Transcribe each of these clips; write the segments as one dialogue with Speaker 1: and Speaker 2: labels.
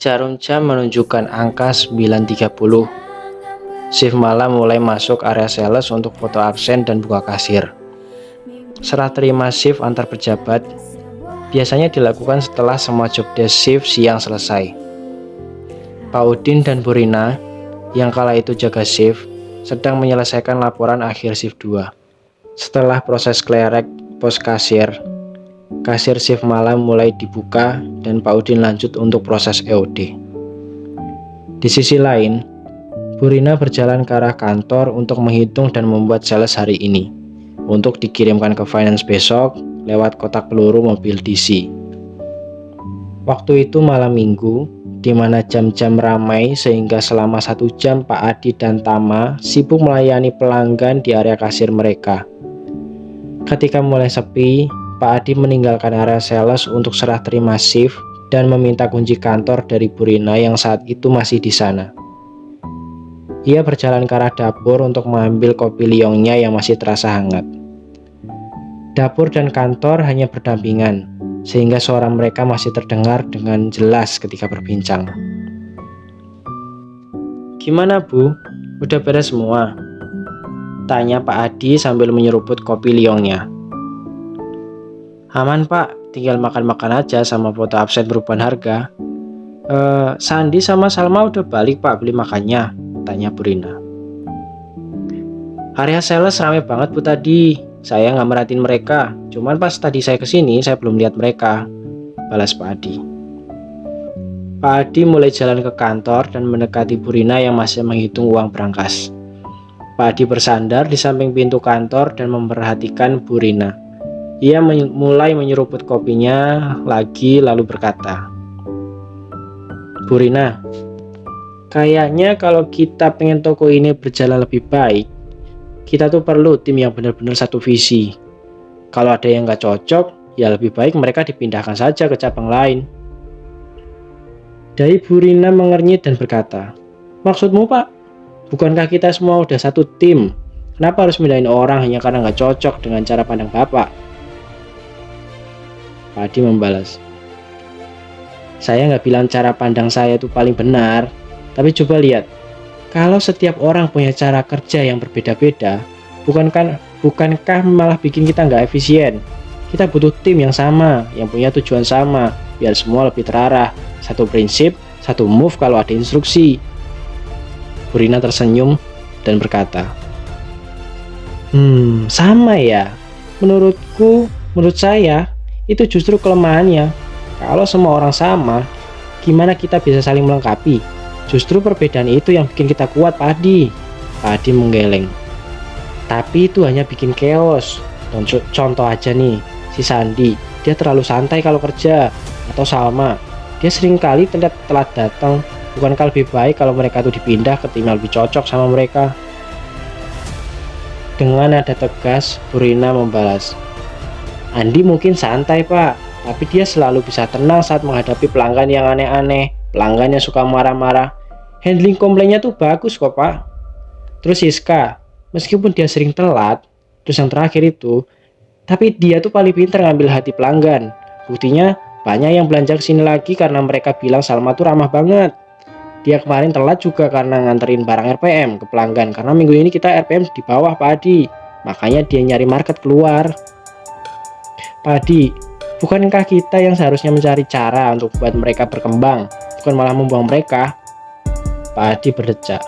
Speaker 1: Jarum jam menunjukkan angka 9.30. Shift malam mulai masuk area sales untuk foto absen dan buka kasir. Serah terima shift antar pejabat biasanya dilakukan setelah semua job desk shift siang selesai. Pak Udin dan Bu Rina yang kala itu jaga shift sedang menyelesaikan laporan akhir shift 2. Setelah proses klerek pos kasir shift malam mulai dibuka dan Pak Udin lanjut untuk proses EOD. Di sisi lain, Bu Rina berjalan ke arah kantor untuk menghitung dan membuat sales hari ini untuk dikirimkan ke finance besok lewat kotak peluru mobil DC. Waktu itu malam minggu, di mana jam-jam ramai sehingga selama 1 jam Pak Adi dan Tama sibuk melayani pelanggan di area kasir mereka. Ketika mulai sepi, Pak Adi meninggalkan area sales untuk serah terima shift dan meminta kunci kantor dari Bu Rina yang saat itu masih di sana. Ia berjalan ke arah dapur untuk mengambil kopi liongnya yang masih terasa hangat. Dapur dan kantor hanya berdampingan, sehingga suara mereka masih terdengar dengan jelas ketika berbincang. "Gimana Bu? Udah beres semua?" tanya Pak Adi sambil menyeruput kopi liongnya. "Aman Pak, tinggal makan-makan aja sama foto absen perubahan harga." Sandi sama Salma udah balik Pak beli makannya?" tanya Bu Rina. "Area sales rame banget Bu tadi. Saya nggak merhatiin mereka. Cuman pas tadi saya kesini, saya belum lihat mereka," balas Pak Adi. Pak Adi mulai jalan ke kantor dan mendekati Bu Rina yang masih menghitung uang berangkas. Pak Adi bersandar di samping pintu kantor dan memperhatikan Bu Rina. Ia mulai menyeruput kopinya lagi lalu berkata, "Bu Rina, kayaknya kalau kita pengen toko ini berjalan lebih baik, kita tuh perlu tim yang benar-benar satu visi. Kalau ada yang nggak cocok, ya lebih baik mereka dipindahkan saja ke cabang lain." Dari Bu Rina mengernyit dan berkata, "Maksudmu Pak? Bukankah kita semua udah satu tim? Kenapa harus pindahin orang hanya karena nggak cocok dengan cara pandang Bapak?" Pak Adi membalas, "Saya nggak bilang cara pandang saya itu paling benar, tapi coba lihat, kalau setiap orang punya cara kerja yang berbeda-beda, bukankah malah bikin kita nggak efisien? Kita butuh tim yang sama, yang punya tujuan sama, biar semua lebih terarah, satu prinsip, satu move kalau ada instruksi." Bu Rina tersenyum dan berkata, Sama ya. Menurut saya, itu justru kelemahannya. Kalau semua orang sama, gimana kita bisa saling melengkapi? Justru perbedaan itu yang bikin kita kuat, Pak Adi." Pak Adi menggeleng. "Tapi itu hanya bikin chaos. Contoh aja nih, si Sandi, dia terlalu santai kalau kerja. Atau Salma, dia sering kali telat datang. Bukankah lebih baik kalau mereka tuh dipindah ke tim yang lebih cocok sama mereka?" Dengan nada tegas, Bu Rina membalas, "Andi mungkin santai Pak, tapi dia selalu bisa tenang saat menghadapi pelanggan yang aneh-aneh, pelanggan yang suka marah-marah. Handling komplainnya tuh bagus kok Pak. Terus Siska, meskipun dia sering telat, terus yang terakhir itu, tapi dia tuh paling pintar ngambil hati pelanggan. Buktinya banyak yang belanja kesini lagi karena mereka bilang Salma tuh ramah banget. Dia kemarin telat juga karena nganterin barang RPM ke pelanggan, karena minggu ini kita RPM di bawah Pak Adi, makanya dia nyari market keluar. Pak Adi, bukankah kita yang seharusnya mencari cara untuk buat mereka berkembang, bukan malah membuang mereka?" Pak Adi berdecak.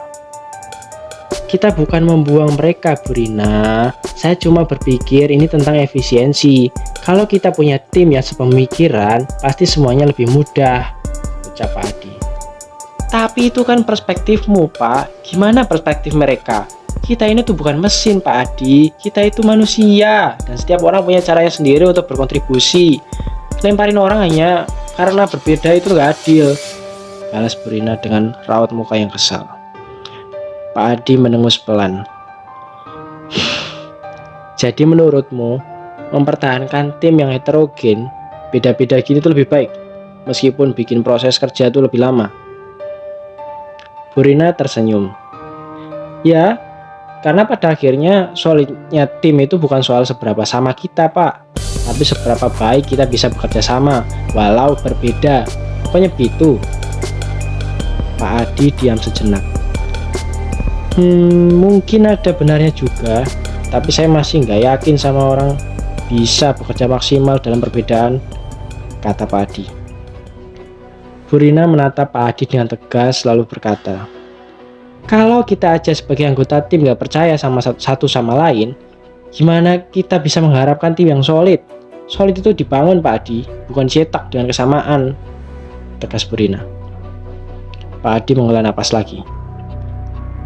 Speaker 1: "Kita bukan membuang mereka, Bu Rina. Saya cuma berpikir ini tentang efisiensi. Kalau kita punya tim yang sepemikiran, pasti semuanya lebih mudah," ucap Pak Adi. "Tapi itu kan perspektifmu, Pak. Gimana perspektif mereka? Kita ini tuh bukan mesin, Pak Adi. Kita itu manusia, dan setiap orang punya caranya sendiri untuk berkontribusi. Lemparin orang hanya karena berbeda itu nggak adil," balas Bu Rina dengan raut muka yang kesal. Pak Adi menengus pelan. "Jadi menurutmu, mempertahankan tim yang heterogen, beda-beda gini tuh lebih baik, meskipun bikin proses kerja itu lebih lama?" Bu Rina tersenyum. "Ya, karena pada akhirnya solidnya tim itu bukan soal seberapa sama kita Pak, tapi seberapa baik kita bisa bekerja sama walau berbeda. Pokoknya begitu." Pak Adi diam sejenak. Mungkin ada benarnya juga, tapi saya masih nggak yakin sama orang bisa bekerja maksimal dalam perbedaan, kata Pak Adi. Bu Rina menatap Pak Adi dengan tegas lalu berkata, kalau kita aja sebagai anggota tim nggak percaya sama satu sama lain, gimana kita bisa mengharapkan tim yang solid? Solid itu dibangun Pak Adi, bukan cetak dengan kesamaan, tegas Bu Rina. Pak Adi menghela napas lagi.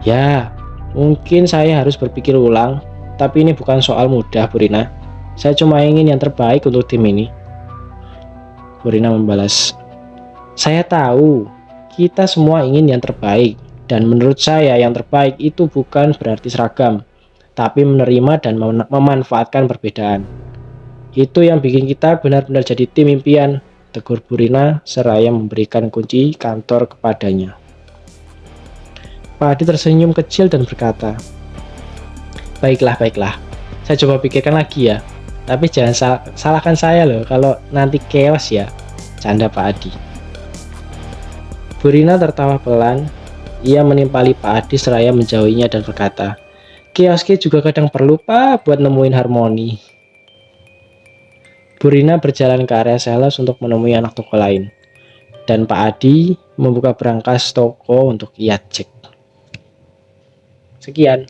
Speaker 1: Ya, mungkin saya harus berpikir ulang, tapi ini bukan soal mudah, Bu Rina. Saya cuma ingin yang terbaik untuk tim ini. Bu Rina membalas, saya tahu, kita semua ingin yang terbaik, dan menurut saya yang terbaik itu bukan berarti seragam, tapi menerima dan memanfaatkan perbedaan. Itu yang bikin kita benar-benar jadi tim impian, tegur Bu Rina seraya memberikan kunci kantor kepadanya. Pak Adi tersenyum kecil dan berkata, baiklah, saya coba pikirkan lagi ya, tapi jangan salahkan saya loh kalau nanti chaos ya, canda Pak Adi. Bu Rina tertawa pelan, ia menimpali Pak Adi seraya menjauhinya dan berkata, chaos juga kadang perlu Pak buat nemuin harmoni. Bu Rina berjalan ke area sales untuk menemui anak toko lain, dan Pak Adi membuka berangkas toko untuk ia cek. Sekian.